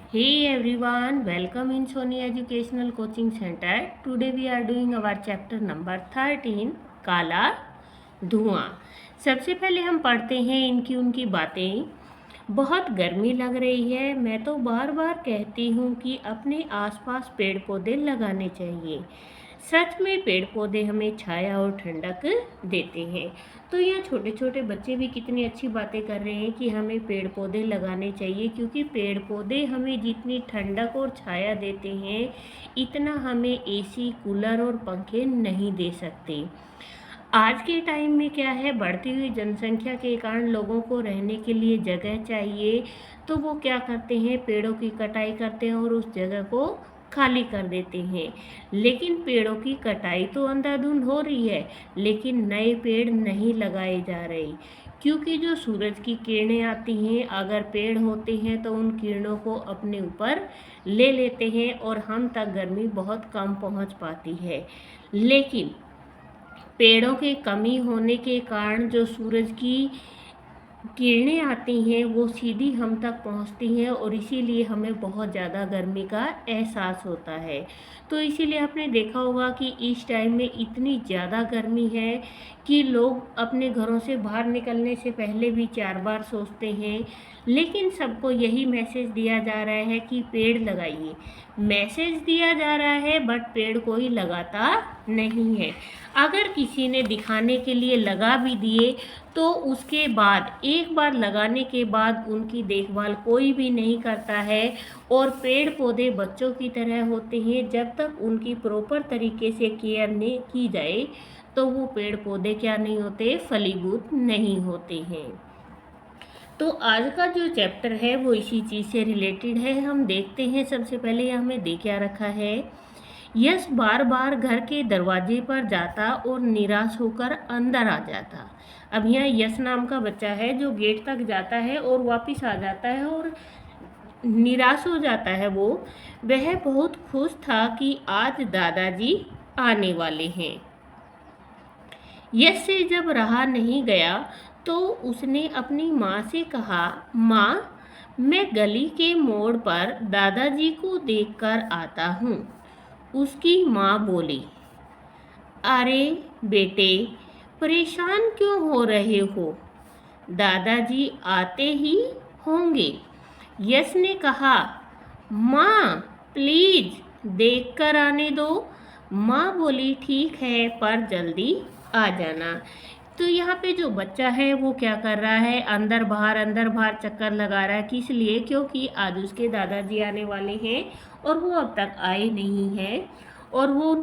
Hey everyone, welcome in Sony Educational Coaching Center. Today we are doing our chapter number 13, काला धुआं। सबसे पहले हम पढ़ते हैं इनकी उनकी बातें। बहुत गर्मी लग रही है। मैं तो बार बार कहती हूँ कि अपने आसपास पेड़ पौधे लगाने चाहिए। सच में पेड़ पौधे हमें छाया और ठंडक देते हैं। तो यहाँ छोटे छोटे बच्चे भी कितनी अच्छी बातें कर रहे हैं कि हमें पेड़ पौधे लगाने चाहिए, क्योंकि पेड़ पौधे हमें जितनी ठंडक और छाया देते हैं इतना हमें एसी, कूलर और पंखे नहीं दे सकते। आज के टाइम में क्या है, बढ़ती हुई जनसंख्या के कारण लोगों को रहने के लिए जगह चाहिए, तो वो क्या करते हैं, पेड़ों की कटाई करते हैं और उस जगह को खाली कर देते हैं। लेकिन पेड़ों की कटाई तो अंधाधुंध हो रही है, लेकिन नए पेड़ नहीं लगाए जा रहे, क्योंकि जो सूरज की किरणें आती हैं, अगर पेड़ होते हैं तो उन किरणों को अपने ऊपर ले लेते हैं और हम तक गर्मी बहुत कम पहुंच पाती है। लेकिन पेड़ों के कमी होने के कारण जो सूरज की किरणें आती हैं वो सीधी हम तक पहुंचती हैं और इसीलिए हमें बहुत ज़्यादा गर्मी का एहसास होता है। तो इसीलिए आपने देखा होगा कि इस टाइम में इतनी ज़्यादा गर्मी है कि लोग अपने घरों से बाहर निकलने से पहले भी 4 बार सोचते हैं। लेकिन सबको यही मैसेज दिया जा रहा है कि पेड़ लगाइए। मैसेज दिया जा रहा है बट पेड़ कोई लगाता नहीं है। अगर किसी ने दिखाने के लिए लगा भी दिए तो उसके बाद एक बार लगाने के बाद उनकी देखभाल कोई भी नहीं करता है। और पेड़ पौधे बच्चों की तरह होते हैं, जब तक उनकी प्रॉपर तरीके से केयर नहीं की जाए तो वो पेड़ पौधे क्या नहीं होते, फलीभूत नहीं होते हैं। तो आज का जो चैप्टर है वो इसी चीज़ से रिलेटेड है। हम देखते हैं सबसे पहले हमें दे क्या रखा है। यश बार बार घर के दरवाजे पर जाता और निराश होकर अंदर आ जाता। अब यहाँ यश नाम का बच्चा है जो गेट तक जाता है और वापस आ जाता है और निराश हो जाता है। वह बहुत खुश था कि आज दादाजी आने वाले हैं। यश से जब रहा नहीं गया तो उसने अपनी माँ से कहा, माँ, मैं गली के मोड़ पर दादाजी को देखकर आता हूँ। उसकी माँ बोली, अरे बेटे, परेशान क्यों हो रहे हो? दादाजी आते ही होंगे। यश ने कहा, माँ प्लीज देखकर आने दो। माँ बोली, ठीक है, पर जल्दी आ जाना। तो यहाँ पे जो बच्चा है वो क्या कर रहा है, अंदर बाहर चक्कर लगा रहा है। किस लिए? क्योंकि आज उसके दादाजी आने वाले हैं और वो अब तक आए नहीं हैं और वो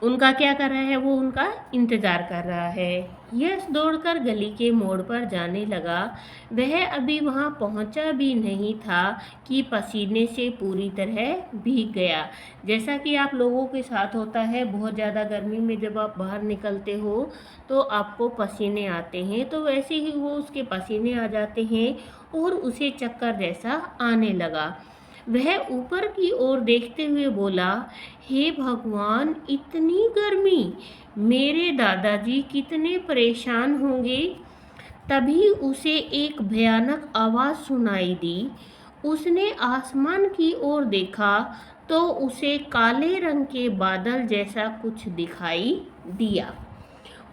उनका क्या कर रहा है, वो उनका इंतज़ार कर रहा है। यश दौड़कर गली के मोड़ पर जाने लगा। वह अभी वहां पहुंचा भी नहीं था कि पसीने से पूरी तरह भीग गया। जैसा कि आप लोगों के साथ होता है, बहुत ज़्यादा गर्मी में जब आप बाहर निकलते हो तो आपको पसीने आते हैं, तो वैसे ही वो उसके पसीने आ जाते हैं और उसे चक्कर जैसा आने लगा। वह ऊपर की ओर देखते हुए बोला, हे भगवान, इतनी गर्मी, मेरे दादाजी कितने परेशान होंगे। तभी उसे एक भयानक आवाज़ सुनाई दी। उसने आसमान की ओर देखा तो उसे काले रंग के बादल जैसा कुछ दिखाई दिया।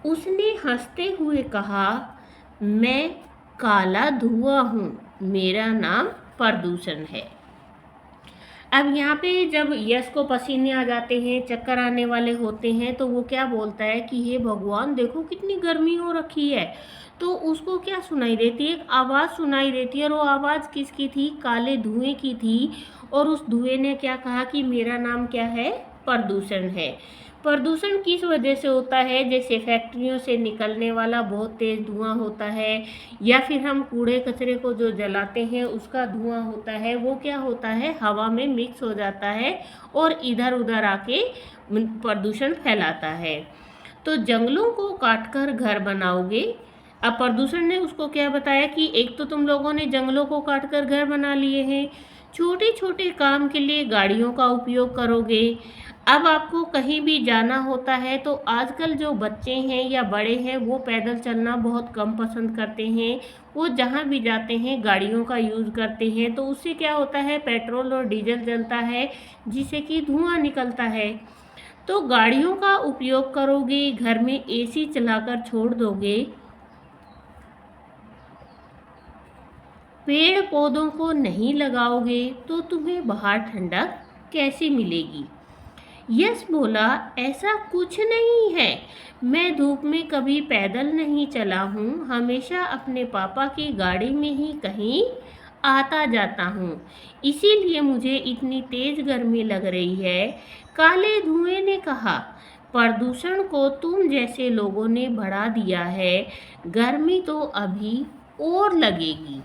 उसने हंसते हुए कहा, मैं काला धुआं हूँ, मेरा नाम प्रदूषण है। अब यहाँ पे जब यश को पसीने आ जाते हैं, चक्कर आने वाले होते हैं, तो वो क्या बोलता है कि हे भगवान, देखो कितनी गर्मी हो रखी है। तो उसको क्या सुनाई देती है, एक आवाज़ सुनाई देती है और वो आवाज़ किसकी थी, काले धुएं की थी। और उस धुएं ने क्या कहा कि मेरा नाम क्या है, प्रदूषण है। प्रदूषण किस वजह से होता है, जैसे फैक्ट्रियों से निकलने वाला बहुत तेज़ धुआं होता है, या फिर हम कूड़े कचरे को जो जलाते हैं उसका धुआं होता है। वो क्या होता है, हवा में मिक्स हो जाता है और इधर उधर आके प्रदूषण फैलाता है। तो जंगलों को काटकर घर बनाओगे। अब प्रदूषण ने उसको क्या बताया कि एक तो तुम लोगों ने जंगलों को काटकर घर बना लिए हैं, छोटे छोटे काम के लिए गाड़ियों का उपयोग करोगे। अब आपको कहीं भी जाना होता है तो आजकल जो बच्चे हैं या बड़े हैं वो पैदल चलना बहुत कम पसंद करते हैं। वो जहाँ भी जाते हैं गाड़ियों का यूज़ करते हैं, तो उससे क्या होता है, पेट्रोल और डीजल जलता है जिससे कि धुआं निकलता है। तो गाड़ियों का उपयोग करोगे, घर में एसी चलाकर छोड़ दोगे, पेड़ पौधों को नहीं लगाओगे तो तुम्हें बाहर ठंडक कैसे मिलेगी। यश बोला, ऐसा कुछ नहीं है, मैं धूप में कभी पैदल नहीं चला हूँ, हमेशा अपने पापा की गाड़ी में ही कहीं आता जाता हूँ, इसीलिए मुझे इतनी तेज गर्मी लग रही है। काले धुएं ने कहा, प्रदूषण को तुम जैसे लोगों ने बढ़ा दिया है, गर्मी तो अभी और लगेगी।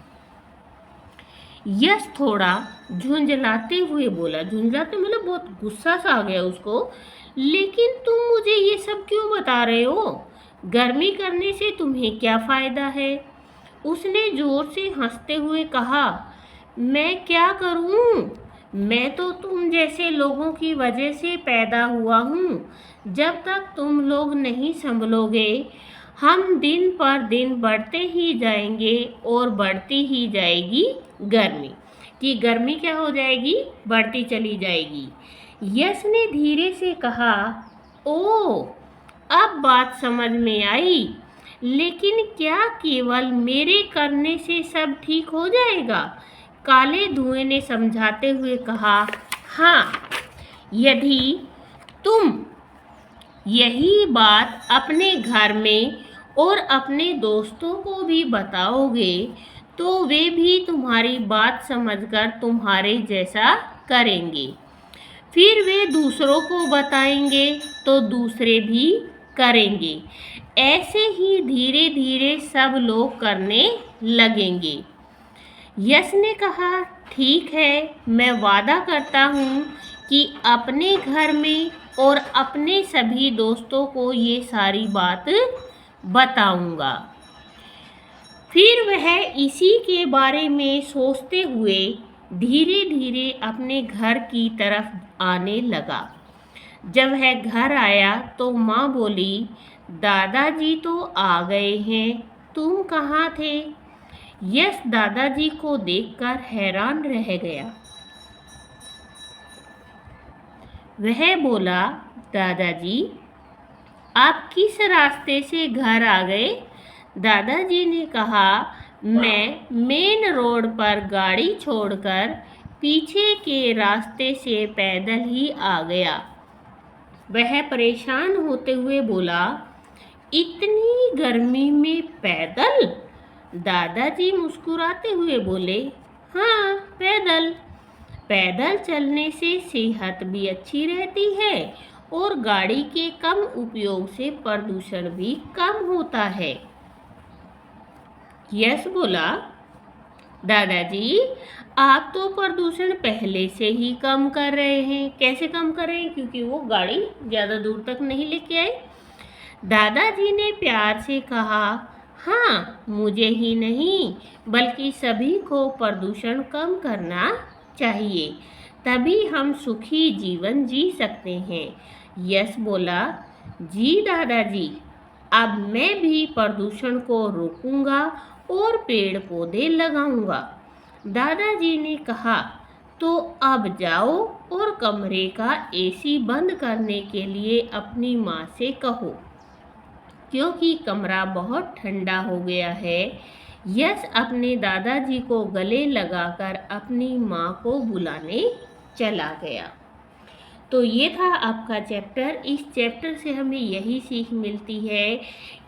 यश थोड़ा झुंझलाते हुए बोला, झुंझलाते मतलब बहुत गुस्सा सा आ गया उसको, लेकिन तुम मुझे ये सब क्यों बता रहे हो, गर्मी करने से तुम्हें क्या फ़ायदा है। उसने जोर से हंसते हुए कहा, मैं क्या करूं, मैं तो तुम जैसे लोगों की वजह से पैदा हुआ हूँ। जब तक तुम लोग नहीं संभलोगे हम दिन पर दिन बढ़ते ही जाएंगे और बढ़ती ही जाएगी गर्मी, कि गर्मी क्या हो जाएगी, बढ़ती चली जाएगी। यश ने धीरे से कहा, ओ अब बात समझ में आई, लेकिन क्या केवल मेरे करने से सब ठीक हो जाएगा। काले धुएं ने समझाते हुए कहा, हाँ, यदि तुम यही बात अपने घर में और अपने दोस्तों को भी बताओगे तो वे भी तुम्हारी बात समझकर तुम्हारे जैसा करेंगे, फिर वे दूसरों को बताएंगे तो दूसरे भी करेंगे, ऐसे ही धीरे धीरे सब लोग करने लगेंगे। यश ने कहा, ठीक है, मैं वादा करता हूँ कि अपने घर में और अपने सभी दोस्तों को ये सारी बात बताऊंगा। फिर वह इसी के बारे में सोचते हुए धीरे धीरे अपने घर की तरफ आने लगा। जब वह घर आया तो माँ बोली, दादाजी तो आ गए हैं, तुम कहाँ थे। यश दादाजी को देखकर हैरान रह गया। वह बोला, दादाजी आप किस रास्ते से घर आ गए। दादाजी ने कहा, मैं मेन रोड पर गाड़ी छोड़कर पीछे के रास्ते से पैदल ही आ गया। वह परेशान होते हुए बोला, इतनी गर्मी में पैदल। दादाजी मुस्कुराते हुए बोले, हाँ, पैदल। पैदल चलने से सेहत भी अच्छी रहती है और गाड़ी के कम उपयोग से प्रदूषण भी कम होता है। यश बोला, दादाजी आप तो प्रदूषण पहले से ही कम कर रहे हैं। कैसे कम कर रहे हैं, क्योंकि वो गाड़ी ज़्यादा दूर तक नहीं लेके आए। दादाजी ने प्यार से कहा, हाँ, मुझे ही नहीं बल्कि सभी को प्रदूषण कम करना चाहिए, तभी हम सुखी जीवन जी सकते हैं। यश बोला, जी दादाजी, अब मैं भी प्रदूषण को रोकूंगा और पेड़ पौधे लगाऊंगा। दादाजी ने कहा, तो अब जाओ और कमरे का एसी बंद करने के लिए अपनी माँ से कहो, क्योंकि कमरा बहुत ठंडा हो गया है। यश अपने दादाजी को गले लगाकर अपनी माँ को बुलाने चला गया। तो ये था आपका चैप्टर। इस चैप्टर से हमें यही सीख मिलती है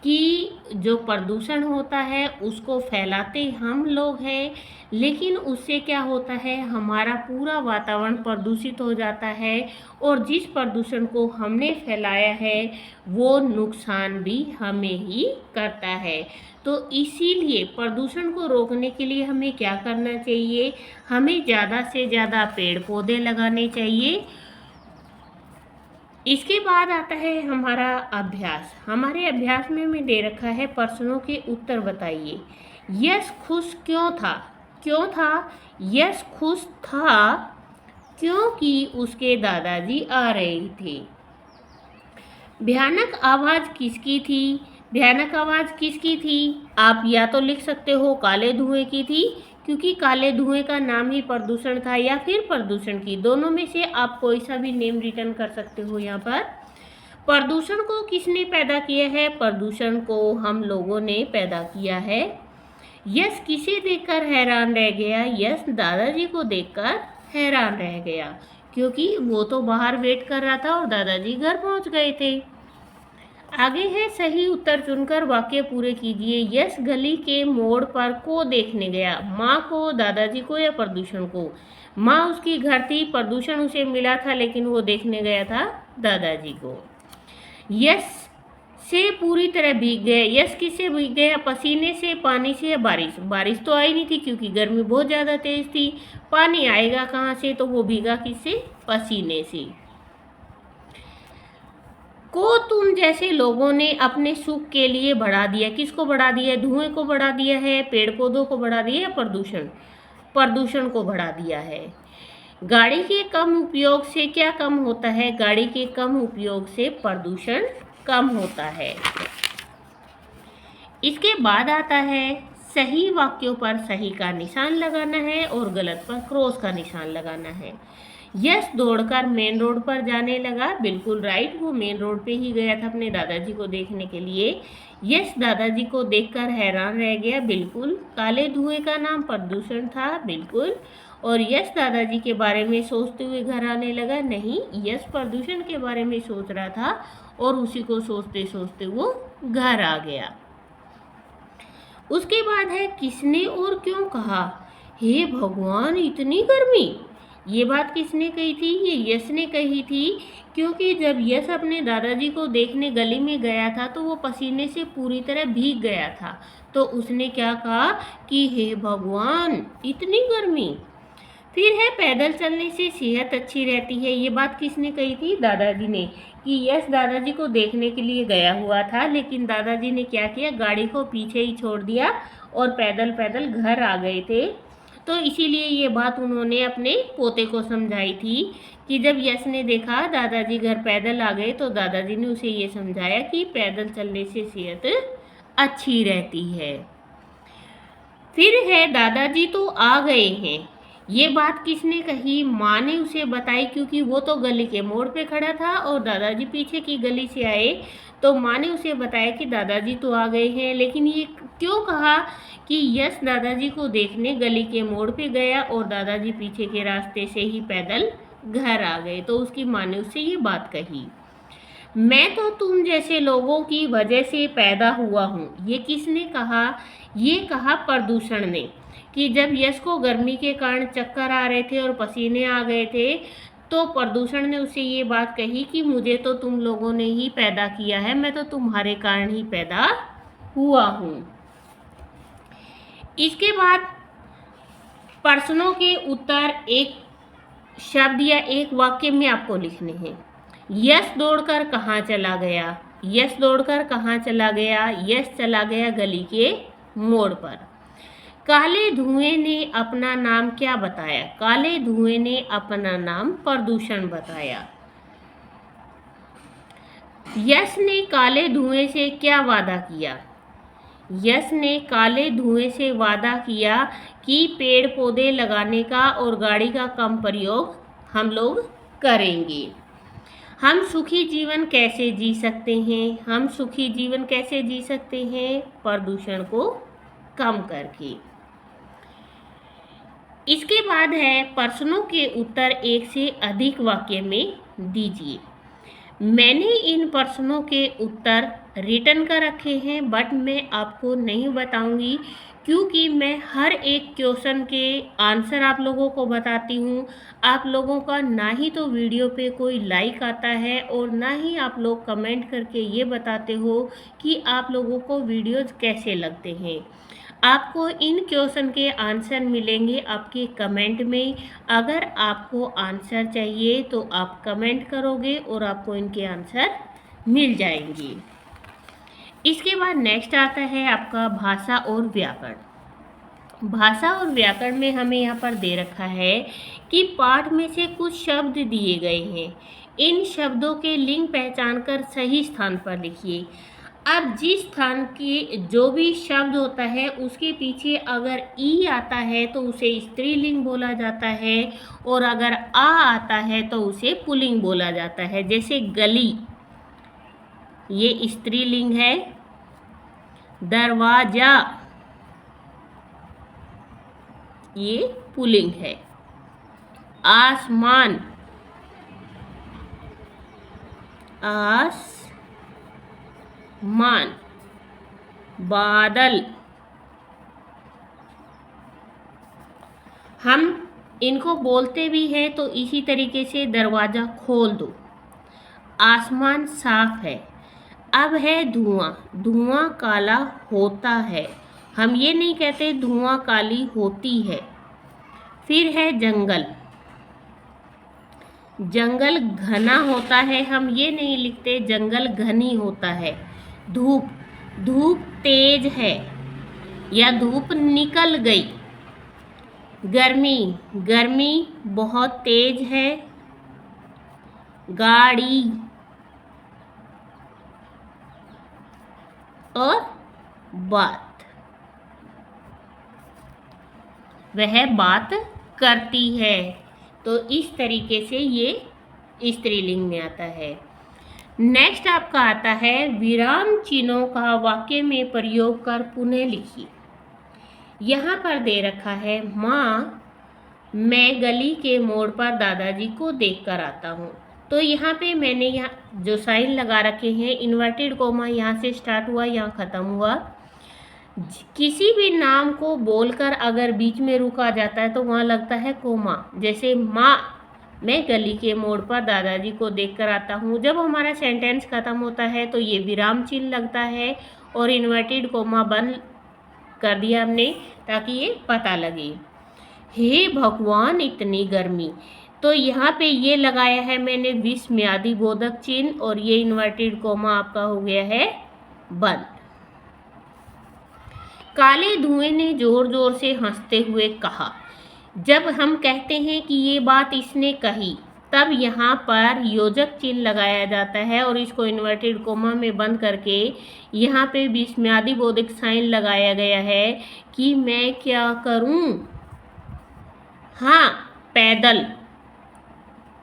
कि जो प्रदूषण होता है उसको फैलाते हम लोग हैं, लेकिन उससे क्या होता है, हमारा पूरा वातावरण प्रदूषित हो जाता है और जिस प्रदूषण को हमने फैलाया है वो नुकसान भी हमें ही करता है। तो इसीलिए प्रदूषण को रोकने के लिए हमें क्या करना चाहिए, हमें ज़्यादा से ज़्यादा पेड़ पौधे लगाने चाहिए। इसके बाद आता है हमारा अभ्यास। हमारे अभ्यास में दे रखा है, प्रश्नों के उत्तर बताइए। यश खुश क्यों था, क्यों था? यश खुश था क्योंकि उसके दादाजी आ रहे थे। भयानक आवाज़ किसकी थी? भयानक आवाज़ किसकी थी? आप या तो लिख सकते हो काले धुएं की थी, क्योंकि काले धुएं का नाम ही प्रदूषण था, या फिर प्रदूषण की। दोनों में से आप कोई सा भी नेम रिटर्न कर सकते हो यहाँ पर। प्रदूषण को किसने पैदा किया है? प्रदूषण को हम लोगों ने पैदा किया है। यश किसे देखकर हैरान रह गया? यश दादाजी को देखकर हैरान रह गया, क्योंकि वो तो बाहर वेट कर रहा था और दादाजी घर पहुंच गए थे। आगे है सही उत्तर चुनकर वाक्य पूरे कीजिए। यश गली के मोड़ पर को देखने गया, माँ को, दादाजी को या प्रदूषण को? माँ उसकी घर थी, प्रदूषण उसे मिला था, लेकिन वो देखने गया था दादाजी को। यश से पूरी तरह भीग गया। यश किससे भीग गया? पसीने से, पानी से या बारिश? बारिश तो आई नहीं थी क्योंकि गर्मी बहुत ज़्यादा तेज थी। पानी आएगा कहाँ से? तो वो भीगा किससे? पसीने से। को तुम जैसे लोगों ने अपने सुख के लिए बढ़ा दिया। किसको बढ़ा दिया? धुएं को बढ़ा दिया है, पेड़ पौधों को बढ़ा दिया या प्रदूषण? प्रदूषण को बढ़ा दिया है। गाड़ी के कम उपयोग से क्या कम होता है? गाड़ी के कम उपयोग से प्रदूषण कम होता है। इसके बाद आता है सही वाक्यों पर सही का निशान लगाना है और गलत पर क्रॉस का निशान लगाना है। यश दौड़कर मेन रोड पर जाने लगा। बिल्कुल राइट, वो मेन रोड पे ही गया था अपने दादाजी को देखने के लिए। यश दादाजी को देखकर हैरान रह गया। बिल्कुल। काले धुएं का नाम प्रदूषण था। बिल्कुल। और यश दादाजी के बारे में सोचते हुए घर आने लगा। नहीं, यश प्रदूषण के बारे में सोच रहा था और उसी को सोचते सोचते वो घर आ गया। उसके बाद है किसने और क्यों कहा? हे भगवान, इतनी गर्मी! ये बात किसने कही थी? ये यश ने कही थी, क्योंकि जब यश अपने दादाजी को देखने गली में गया था तो वो पसीने से पूरी तरह भीग गया था। तो उसने क्या कहा कि हे भगवान, इतनी गर्मी! फिर है पैदल चलने से सेहत अच्छी रहती है। ये बात किसने कही थी? दादाजी ने। कि यश दादाजी को देखने के लिए गया हुआ था, लेकिन दादाजी ने क्या किया? गाड़ी को पीछे ही छोड़ दिया और पैदल पैदल घर आ गए थे। तो इसीलिए ये बात उन्होंने अपने पोते को समझाई थी कि जब यश ने देखा दादाजी घर पैदल आ गए तो दादाजी ने उसे ये समझाया कि पैदल चलने से सेहत अच्छी रहती है। फिर है दादाजी तो आ गए हैं। ये बात किसने कही? माँ ने उसे बताई, क्योंकि वो तो गली के मोड़ पे खड़ा था और दादाजी पीछे की गली से आए। तो माँ ने उसे बताया कि दादाजी तो आ गए हैं। लेकिन ये क्यों कहा कि यश दादाजी को देखने गली के मोड़ पे गया और दादाजी पीछे के रास्ते से ही पैदल घर आ गए? तो उसकी माँ ने उससे ये बात कही। मैं तो तुम जैसे लोगों की वजह से पैदा हुआ हूँ। ये किसने कहा? ये कहा प्रदूषण ने, कि जब यश को गर्मी के कारण चक्कर आ रहे थे और पसीने आ गए थे तो प्रदूषण ने उसे ये बात कही कि मुझे तो तुम लोगों ने ही पैदा किया है, मैं तो तुम्हारे कारण ही पैदा हुआ हूँ। इसके बाद प्रश्नों के उत्तर एक शब्द या एक वाक्य में आपको लिखने हैं। यश दौड़कर कहाँ चला गया? यश दौड़कर कहाँ चला गया? यश चला गया गली के मोड़ पर। काले धुएं ने अपना नाम क्या बताया? काले धुएं ने अपना नाम प्रदूषण बताया। यश ने काले धुएं से क्या वादा किया? यश ने काले धुएं से वादा किया कि पेड़ पौधे लगाने का और गाड़ी का कम प्रयोग हम लोग करेंगे। हम सुखी जीवन कैसे जी सकते हैं? हम सुखी जीवन कैसे जी सकते हैं? प्रदूषण को कम करके। इसके बाद है प्रश्नों के उत्तर एक से अधिक वाक्य में दीजिए। मैंने इन प्रश्नों के उत्तर रिटर्न कर रखे हैं, बट मैं आपको नहीं बताऊंगी, क्योंकि मैं हर एक क्वेश्चन के आंसर आप लोगों को बताती हूँ। आप लोगों का ना ही तो वीडियो पे कोई लाइक आता है और ना ही आप लोग कमेंट करके ये बताते हो कि आप लोगों को वीडियोज़ कैसे लगते हैं। आपको इन क्वेश्चन के आंसर मिलेंगे आपके कमेंट में। अगर आपको आंसर चाहिए तो आप कमेंट करोगे और आपको इनके आंसर मिल जाएंगे। इसके बाद नेक्स्ट आता है आपका भाषा और व्याकरण। भाषा और व्याकरण में हमें यहाँ पर दे रखा है कि पाठ में से कुछ शब्द दिए गए हैं, इन शब्दों के लिंग पहचान कर सही स्थान पर लिखिए। अब जिस स्थान के जो भी शब्द होता है उसके पीछे अगर ई आता है तो उसे स्त्रीलिंग बोला जाता है, और अगर आ आता है तो उसे पुल्लिंग बोला जाता है। जैसे गली, ये स्त्रीलिंग है। दरवाजा, ये पुल्लिंग है। आसमान, आसमान। बादल, हम इनको बोलते भी हैं तो इसी तरीके से दरवाज़ा खोल दो। आसमान साफ है। अब है धुआं, धुआं काला होता है, हम ये नहीं कहते धुआं काली होती है। फिर है जंगल, जंगल घना होता है, हम ये नहीं लिखते जंगल घनी होता है। धूप, धूप तेज है या धूप निकल गई। गर्मी, गर्मी बहुत तेज है। गाड़ी और बात, वह बात करती है। तो इस तरीके से ये स्त्रीलिंग में आता है। नेक्स्ट आपका आता है विराम चिन्हों का वाक्य में प्रयोग कर पुनः लिखिए। यहाँ पर दे रखा है, माँ मैं गली के मोड़ पर दादाजी को देखकर आता हूँ। तो यहाँ पे मैंने यहाँ जो साइन लगा रखे हैं, इन्वर्टेड कोमा यहाँ से स्टार्ट हुआ, यहाँ ख़त्म हुआ। किसी भी नाम को बोलकर अगर बीच में रुका जाता है तो वहाँ लगता है कोमा। जैसे माँ मैं गली के मोड़ पर दादाजी को देखकर आता हूँ, जब हमारा सेंटेंस ख़त्म होता है तो ये विराम चिन्ह लगता है और इन्वर्टेड कोमा बंद कर दिया हमने ताकि ये पता लगे। हे भगवान इतनी गर्मी, तो यहाँ पे ये लगाया है मैंने विस्मयादि बोधक चिन्ह और ये इन्वर्टेड कोमा आपका हो गया है बंद। काले धुएं ने जोर जोर से हंसते हुए कहा। जब हम कहते हैं कि ये बात इसने कही, तब यहाँ पर योजक चिन्ह लगाया जाता है और इसको इन्वर्टेड कोमा में बंद करके यहाँ पे विस्मयादि बोधक साइन लगाया गया है कि मैं क्या करूँ। हाँ, पैदल।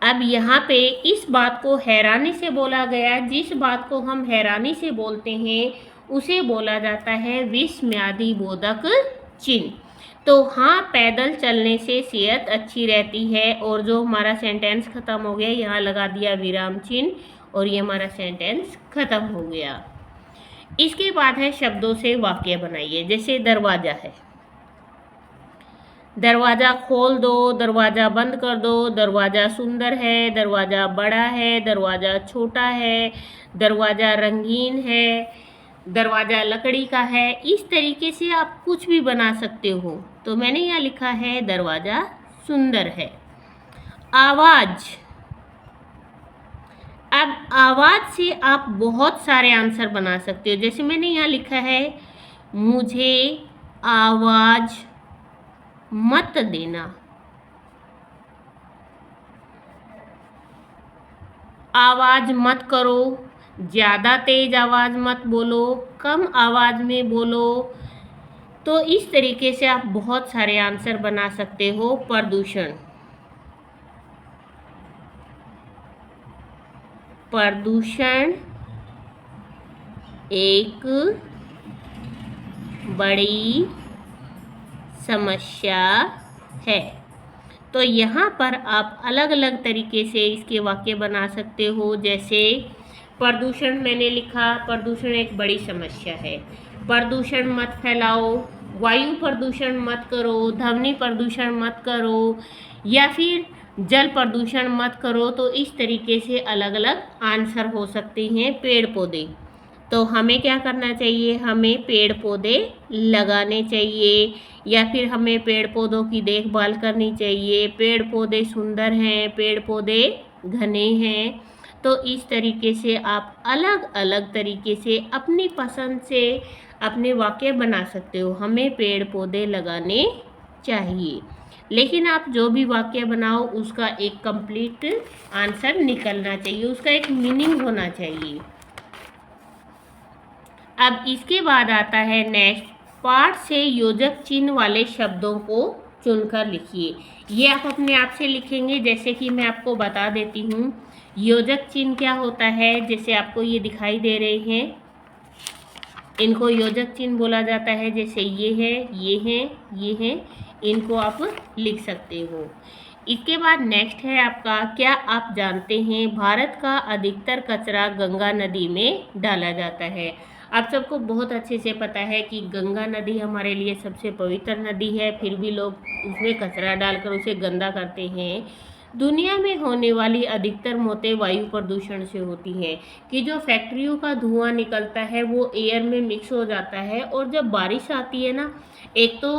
अब यहाँ पे इस बात को हैरानी से बोला गया, जिस बात को हम हैरानी से बोलते हैं उसे बोला जाता है विस्मयादि बोधक चिन्ह। तो हाँ, पैदल चलने से सेहत अच्छी रहती है, और जो हमारा सेंटेंस खत्म हो गया यहाँ लगा दिया विराम चिन्ह और ये हमारा सेंटेंस खत्म हो गया। इसके बाद है शब्दों से वाक्य बनाइए। जैसे दरवाजा है, दरवाज़ा खोल दो, दरवाज़ा बंद कर दो। दरवाज़ा सुंदर है, दरवाज़ा बड़ा है, दरवाज़ा छोटा है, दरवाज़ा रंगीन है, दरवाज़ा लकड़ी का है। इस तरीके से आप कुछ भी बना सकते हो। तो मैंने यहाँ लिखा है दरवाज़ा सुंदर है। आवाज़, अब आवाज़ से आप बहुत सारे आंसर बना सकते हो। जैसे मैंने यहाँ लिखा है मुझे आवाज़ मत देना। आवाज़ मत करो, ज़्यादा तेज आवाज़ मत बोलो, कम आवाज़ में बोलो। तो इस तरीके से आप बहुत सारे आंसर बना सकते हो। प्रदूषण, प्रदूषण एक बड़ी समस्या है। तो यहाँ पर आप अलग अलग तरीके से इसके वाक्य बना सकते हो। जैसे प्रदूषण मैंने लिखा, प्रदूषण एक बड़ी समस्या है। प्रदूषण मत फैलाओ, वायु प्रदूषण मत करो, ध्वनि प्रदूषण मत करो, या फिर जल प्रदूषण मत करो। तो इस तरीके से अलग अलग आंसर हो सकते हैं। पेड़ पौधे, तो हमें क्या करना चाहिए, हमें पेड़ पौधे लगाने चाहिए, या फिर हमें पेड़ पौधों की देखभाल करनी चाहिए। पेड़ पौधे सुंदर हैं, पेड़ पौधे घने हैं। तो इस तरीके से आप अलग अलग तरीके से अपनी पसंद से अपने वाक्य बना सकते हो। हमें पेड़ पौधे लगाने चाहिए, लेकिन आप जो भी वाक्य बनाओ उसका एक कंप्लीट आंसर निकलना चाहिए, उसका एक मीनिंग होना चाहिए। अब इसके बाद आता है नेक्स्ट पाठ से योजक चिन्ह वाले शब्दों को चुनकर लिखिए। ये आप अपने आप से लिखेंगे, जैसे कि मैं आपको बता देती हूँ। योजक चिन्ह क्या होता है, जैसे आपको ये दिखाई दे रहे हैं, इनको योजक चिन्ह बोला जाता है। जैसे ये है, ये हैं, ये हैं, इनको आप लिख सकते हो। इसके बाद नेक्स्ट है आपका, क्या आप जानते हैं भारत का अधिकतर कचरा गंगा नदी में डाला जाता है। आप सबको बहुत अच्छे से पता है कि गंगा नदी हमारे लिए सबसे पवित्र नदी है, फिर भी लोग उसमें कचरा डालकर उसे गंदा करते हैं। दुनिया में होने वाली अधिकतर मौतें वायु प्रदूषण से होती हैं, कि जो फैक्ट्रियों का धुआं निकलता है वो एयर में मिक्स हो जाता है, और जब बारिश आती है ना, एक तो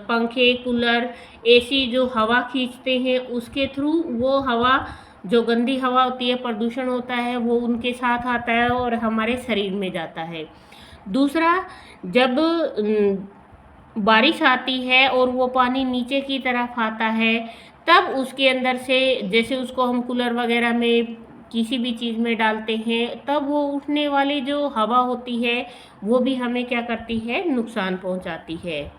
पंखे, कूलर, एसी जो हवा खींचते हैं उसके थ्रू वो हवा, जो गंदी हवा होती है, प्रदूषण होता है, वो उनके साथ आता है और हमारे शरीर में जाता है। दूसरा, जब बारिश आती है और वो पानी नीचे की तरफ आता है, तब उसके अंदर से, जैसे उसको हम कूलर वगैरह में किसी भी चीज़ में डालते हैं, तब वो उठने वाली जो हवा होती है वो भी हमें क्या करती है, नुकसान पहुंचाती है।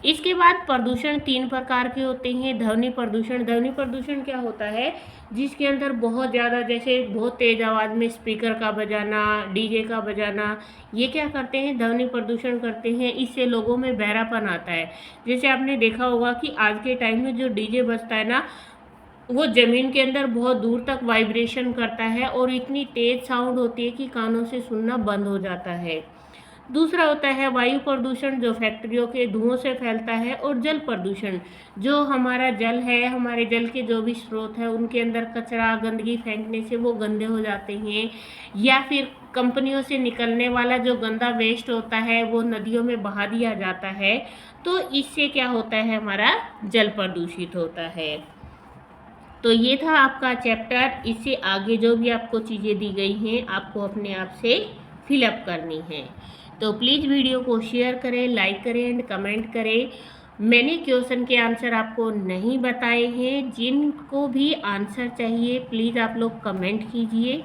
इसके बाद प्रदूषण 3 प्रकार के होते हैं। ध्वनि प्रदूषण, ध्वनि प्रदूषण क्या होता है, जिसके अंदर बहुत ज़्यादा, जैसे बहुत तेज़ आवाज़ में स्पीकर का बजाना, डीजे का बजाना, ये क्या करते हैं, ध्वनि प्रदूषण करते हैं। इससे लोगों में बहरापन आता है। जैसे आपने देखा होगा कि आज के टाइम में जो डीजे बजता है ना, वो ज़मीन के अंदर बहुत दूर तक वाइब्रेशन करता है और इतनी तेज़ साउंड होती है कि कानों से सुनना बंद हो जाता है। दूसरा होता है वायु प्रदूषण, जो फैक्ट्रियों के धुओं से फैलता है। और जल प्रदूषण, जो हमारा जल है, हमारे जल के जो भी स्रोत है उनके अंदर कचरा, गंदगी फेंकने से वो गंदे हो जाते हैं, या फिर कंपनियों से निकलने वाला जो गंदा वेस्ट होता है वो नदियों में बहा दिया जाता है, तो इससे क्या होता है, हमारा जल प्रदूषित होता है। तो ये था आपका चैप्टर। इससे आगे जो भी आपको चीज़ें दी गई हैं आपको अपने आप से फिलअप करनी है। तो प्लीज़ वीडियो को शेयर करें, लाइक करें एंड कमेंट करें। मैंने क्वेश्चन के आंसर आपको नहीं बताए हैं, जिनको भी आंसर चाहिए प्लीज़ आप लोग कमेंट कीजिए।